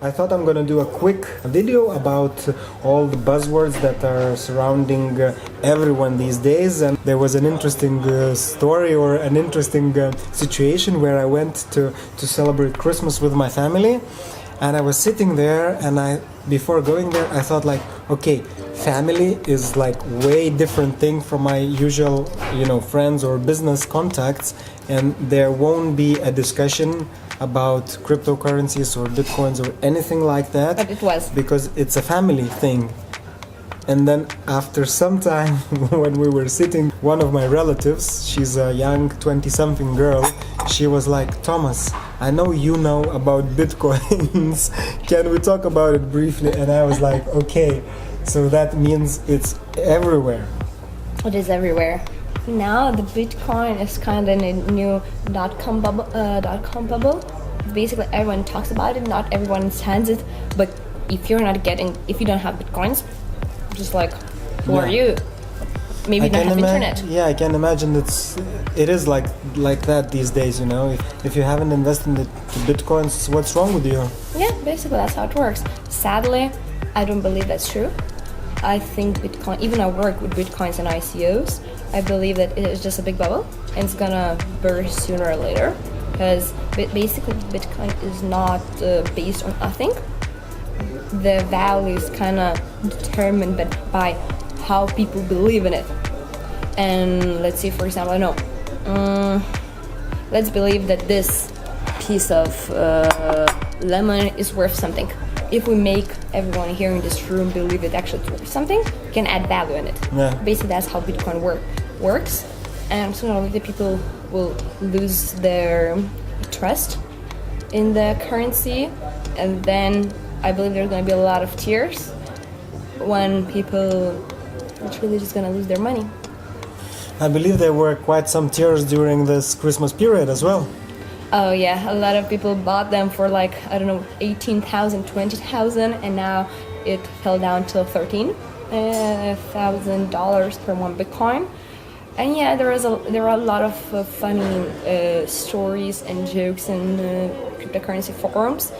I thought I'm gonna do a quick video about all the buzzwords that are surrounding everyone these days. And there was an interesting story or an interesting situation where I went to celebrate Christmas with my family. And I was sitting there, and before going there, I thought like, okay, family is like way different thing from my usual, friends or business contacts, and there won't be a discussion about cryptocurrencies or bitcoins or anything like that. But it was. Because it's a family thing. And then after some time, when we were sitting, one of my relatives, she's a young 20-something girl, she was like, Thomas, I know you know about bitcoins. Can we talk about it briefly? And I was like, okay. So that means it's everywhere. It is everywhere. Now the Bitcoin is kind of in a new dot-com bubble. Basically, everyone talks about it. Not everyone understands it. But if you don't have Bitcoins, just like, who are you? Maybe you don't have internet. Yeah, I can imagine it is like that these days, If you haven't invested in Bitcoins, what's wrong with you? Yeah, basically that's how it works. Sadly, I don't believe that's true. I think Bitcoin, even I work with Bitcoins and ICOs, I believe that it is just a big bubble and it's gonna burst sooner or later, because basically Bitcoin is not based on nothing. The value is kind of determined by how people believe in it. And let's say, for example, let's believe that this piece of lemon is worth something. If we make everyone here in this room believe it actually worth something, we can add value in it. Yeah. Basically, that's how Bitcoin works. And sooner or later, people will lose their trust in the currency, and then I believe there's going to be a lot of tears when people literally just going to lose their money. I believe there were quite some tears during this Christmas period as well. Oh yeah, a lot of people bought them for like, I don't know, 18,000, 20,000, and now it fell down to $13,000 per one Bitcoin. And yeah, there are a lot of funny stories and jokes in cryptocurrency forums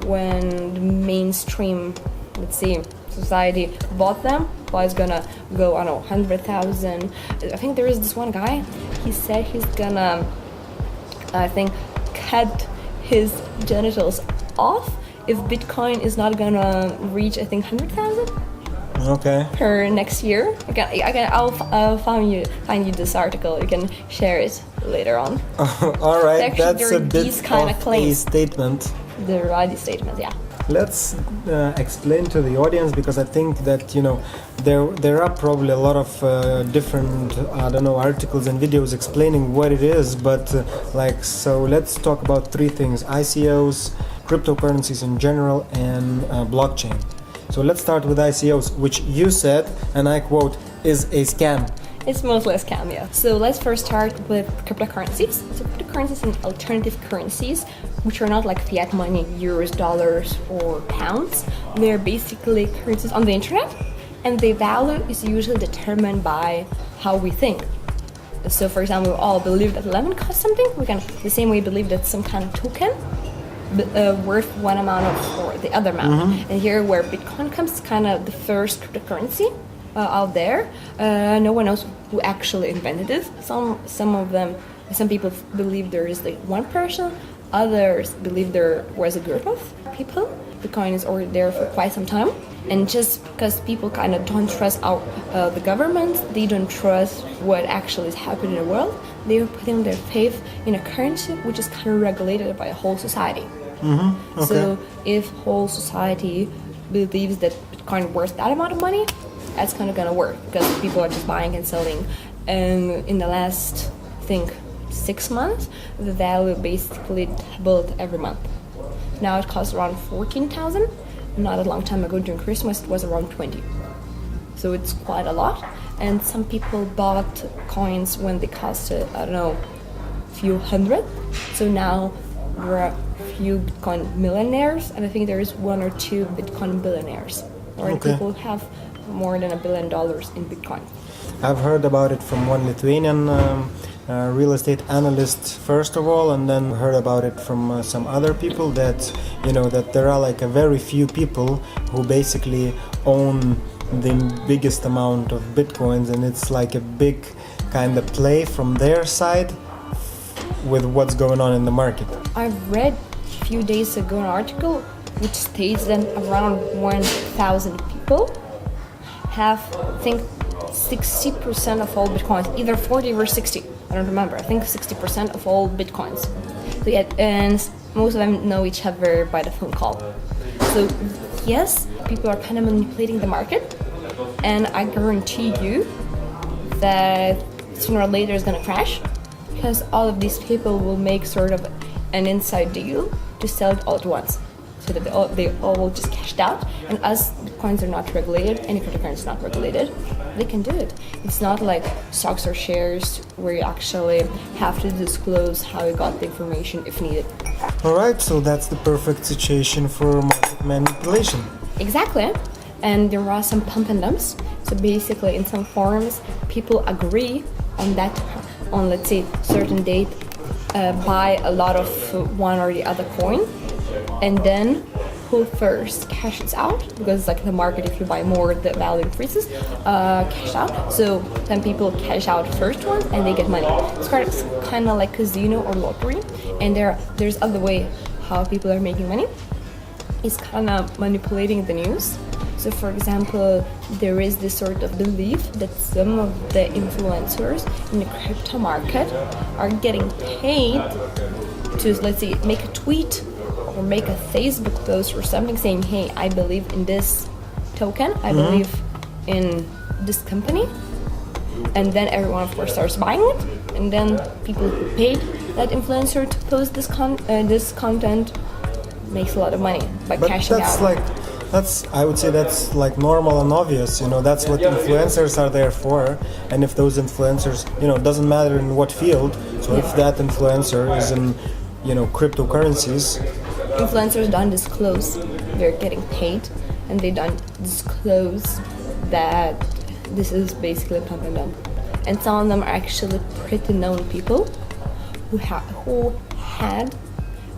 when the mainstream, let's see, society bought them. Well, it's gonna go, 100,000. I think there is this one guy, he said he's gonna, cut his genitals off if Bitcoin is not gonna reach, 100,000. Okay. Per next year. I'll find you this article. You can share it later on. All right, Actually, that's a bit of a statement. There are these statements, yeah. Let's explain to the audience, because I think that there are probably a lot of different articles and videos explaining what it is, but so let's talk about three things: ICOs, cryptocurrencies in general, and blockchain. So let's start with ICOs, which you said, and I quote, is a scam. It's mostly a scam, yeah. So let's first start with cryptocurrencies. So cryptocurrencies and alternative currencies, which are not like fiat money, euros, dollars, or pounds. They're basically currencies on the internet, and the value is usually determined by how we think. So for example, we all believe that lemon costs something. We can the same way believe that some kind of token worth one amount or the other amount. Mm-hmm. And here where Bitcoin comes, kind of the first cryptocurrency out there. No one knows who actually invented it. Some people believe there is like one person. Others believe there was a group of people. Bitcoin is already there for quite some time. And just because people kind of don't trust the government, they don't trust what actually is happening in the world, they're putting their faith in a currency which is kind of regulated by a whole society. Mm-hmm. Okay. So if whole society believes that Bitcoin worth that amount of money, that's kind of going to work, because people are just buying and selling. And in the last, 6 months, the value basically doubled every month. Now it costs around 14,000. Not a long time ago during Christmas, it was around 20. So it's quite a lot. And some people bought coins when they costed, a few hundred. So now there are a few Bitcoin millionaires, and I think there is one or two Bitcoin billionaires. Or people have more than $1 billion in Bitcoin. I've heard about it from one Lithuanian real estate analyst first of all, and then heard about it from some other people that that there are like a very few people who basically own the biggest amount of bitcoins, and it's like a big kind of play from their side with what's going on in the market. I've read a few days ago an article which states that around 1,000 people have, I think, 60% of all bitcoins, either 40 or 60, I don't remember, I think 60% of all bitcoins. So yeah, and most of them know each other by the phone call. So yes, people are kind of manipulating the market, and I guarantee you that sooner or later it's gonna crash, because all of these people will make sort of an inside deal to sell it all at once, so that they all will just cash out. And as coins are not regulated, any cryptocurrency is not regulated, they can do it. It's not like stocks or shares where you actually have to disclose how you got the information if needed. Alright, so that's the perfect situation for market manipulation. Exactly. And there are some pump and dumps. So basically in some forums, people agree on that, on let's say certain date, buy a lot of one or the other coin, and then who first cashes out, because like the market, if you buy more, the value increases, cash out. So then people cash out first one and they get money. It's kind of like casino or lottery, and there's other way how people are making money. It's kind of manipulating the news. So for example, there is this sort of belief that some of the influencers in the crypto market are getting paid to, let's say, make a tweet or make a Facebook post or something saying, hey, I believe in this token, I believe in this company, and then everyone of course starts buying it, and then people who paid that influencer to post this content makes a lot of money by cashing out. I would say that's like normal and obvious, that's what influencers are there for. And if those influencers, doesn't matter in what field, so if that influencer is in, cryptocurrencies. Influencers don't disclose they're getting paid, and they don't disclose that this is basically a pump and dump. And some of them are actually pretty known people who had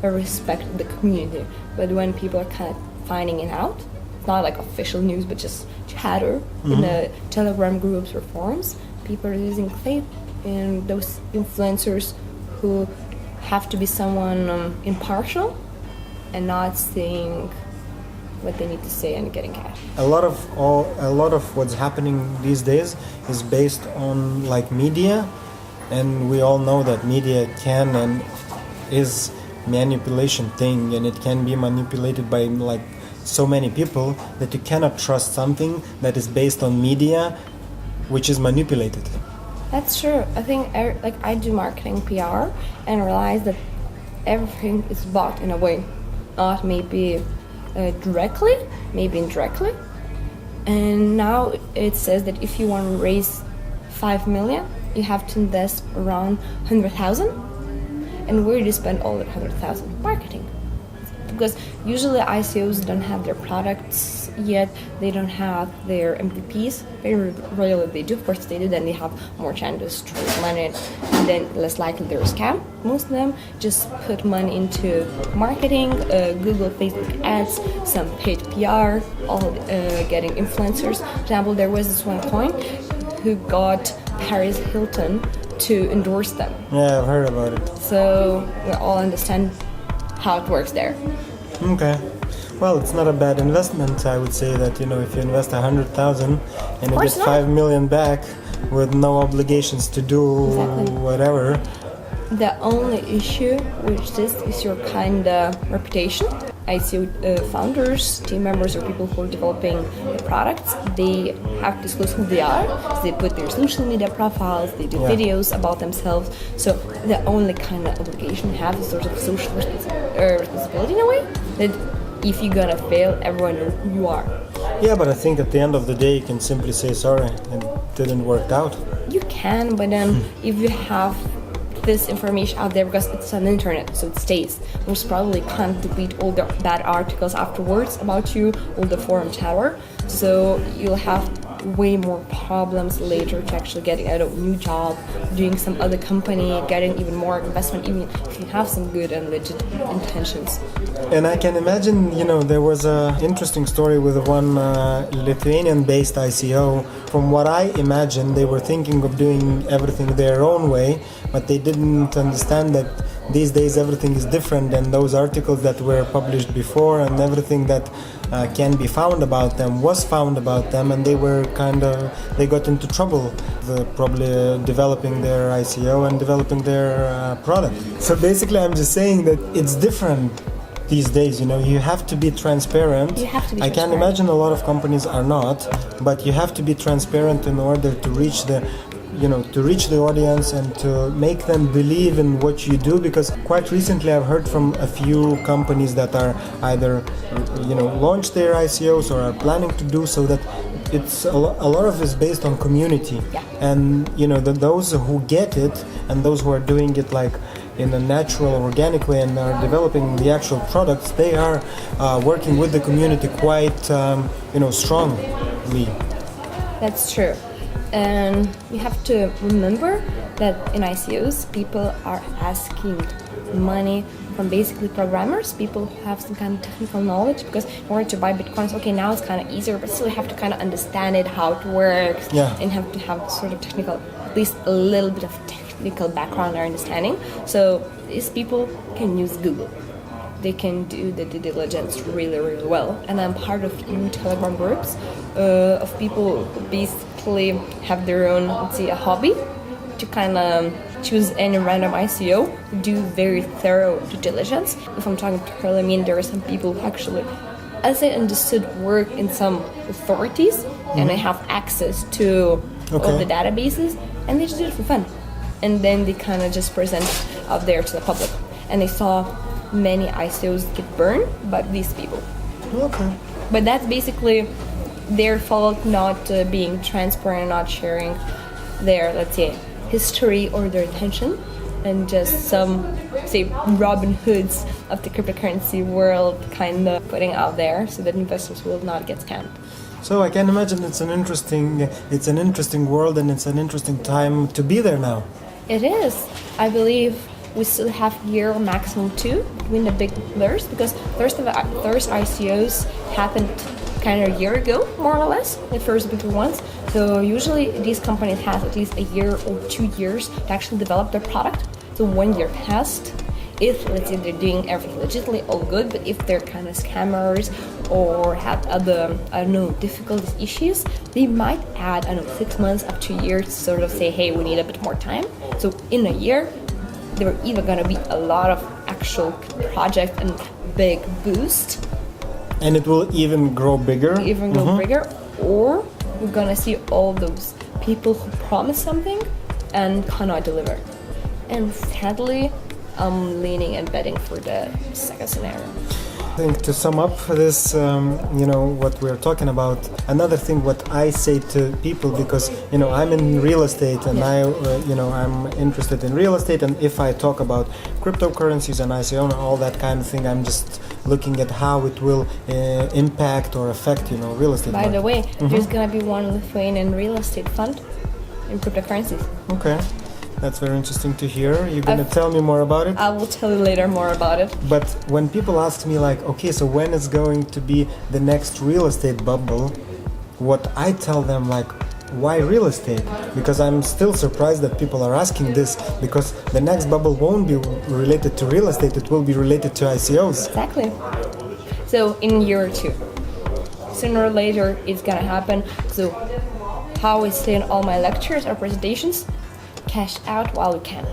a respect of the community. But when people are kind of finding it out, it's not like official news, but just chatter in the Telegram groups or forums, people are losing faith in those influencers who have to be someone impartial and not saying what they need to say and getting cash. A lot of what's happening these days is based on like media, and we all know that media can and is manipulation thing, and it can be manipulated by like so many people that you cannot trust something that is based on media which is manipulated. That's true. I think I do marketing PR and realize that everything is bought in a way, not maybe directly, maybe indirectly. And now it says that if you want to raise 5 million, you have to invest around 100,000. And where do you spend all that 100,000? Marketing. Because usually ICOs don't have their products yet, they don't have their MVPs. Very rarely they do. Of course they do, then they have more chances to raise money, and then less likely they're a scam. Most of them just put money into marketing, Google, Facebook ads, some paid PR, all getting influencers. For example, there was this one coin who got Paris Hilton to endorse them. Yeah, I've heard about it. So we all understand how it works there. Okay. Well, it's not a bad investment. I would say that, if you invest 100,000 and you get 5 million back with no obligations to do whatever. The only issue with this is your kind of reputation. ICO founders, team members, or people who are developing the products, they have to disclose who they are. So they put their social media profiles, they do videos about themselves. So the only kind of obligation you have is sort of social responsibility in a way, that if you're gonna fail, everyone knows who you are. Yeah, but I think at the end of the day, you can simply say sorry, it didn't work out. You can, but then if you have this information out there, because it's on the internet, so it stays. Most probably can't delete all the bad articles afterwards about you, all the forum chatter. So you'll have way more problems later to actually getting a new job, doing some other company, getting even more investment, even if you have some good and legit intentions. And I can imagine, there was an interesting story with one Lithuanian-based ICO. From what I imagine, they were thinking of doing everything their own way, but they didn't understand that these days everything is different, and those articles that were published before and everything that can be found about them was found about them, and they were they got into trouble, probably developing their ICO and developing their product. So basically I'm just saying that it's different these days, you have to be transparent. You have to be I can imagine a lot of companies are not, but you have to be transparent in order to reach the audience and to make them believe in what you do, because quite recently I've heard from a few companies that are either launched their ICOs or are planning to do so, that it's a lot of it is based on community. Yeah. And those who get it and those who are doing it like in a natural, organic way and are developing the actual products, they are working with the community quite strongly. That's true. And you have to remember that in ICOs, people are asking money from basically programmers, people who have some kind of technical knowledge, because in order to buy Bitcoins, okay, now it's kind of easier, but still you have to kind of understand it, how it works, and have to have sort of technical, at least a little bit of technical background or understanding. So these people can use Google. They can do the due diligence really, really well. And I'm part of few Telegram groups of people who basically have their own, let's say, a hobby to kind of choose any random ICO, do very thorough due diligence. If I'm talking purely, I mean, there are some people who actually, as I understood, work in some authorities and they have access to all the databases, and they just do it for fun. And then they kind of just present out there to the public. And they saw many ICOs get burned by these people. Okay. But that's basically their fault, not being transparent, not sharing their, let's say, history or their intention, and just some, say, Robin Hoods of the cryptocurrency world kind of putting out there so that investors will not get scammed. So I can imagine it's an interesting world, and it's an interesting time to be there now. It is. I believe we still have a year or maximum two between the big blurs, because first ICOs happened kind of a year ago, more or less, the first bigger ones. So usually these companies have at least a year or 2 years to actually develop their product. So 1 year passed. If, let's say, they're doing everything legitimately, all good, but if they're kind of scammers or have other, difficulties, issues, they might add, 6 months up to a year to sort of say, hey, we need a bit more time. So in a year, there are either going to be a lot of actual project and big boost. And it will even grow bigger. Bigger, or we're going to see all those people who promise something and cannot deliver. And sadly, I'm leaning and betting for the second scenario. I think to sum up this, what we're talking about, another thing what I say to people, because, I'm in real estate and I'm interested in real estate, and if I talk about cryptocurrencies and ICO and all that kind of thing, I'm just looking at how it will impact or affect, real estate By market. the way, there's going to be one Lithuanian real estate fund in cryptocurrencies. Okay. That's very interesting to hear. You're going to tell me more about it? I will tell you later more about it. But when people ask me like, okay, so when is going to be the next real estate bubble? What I tell them, like, why real estate? Because I'm still surprised that people are asking this, because the next bubble won't be related to real estate, it will be related to ICOs. Exactly. So in a year or two, sooner or later it's going to happen. So how I say in all my lectures or presentations, cash out while we can.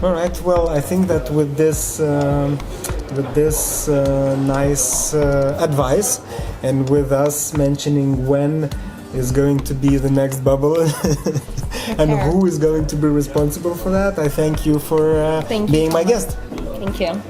All right. Well, I think that with this nice advice, and with us mentioning when is going to be the next bubble and who is going to be responsible for that, I thank you for being my guest. Thank you.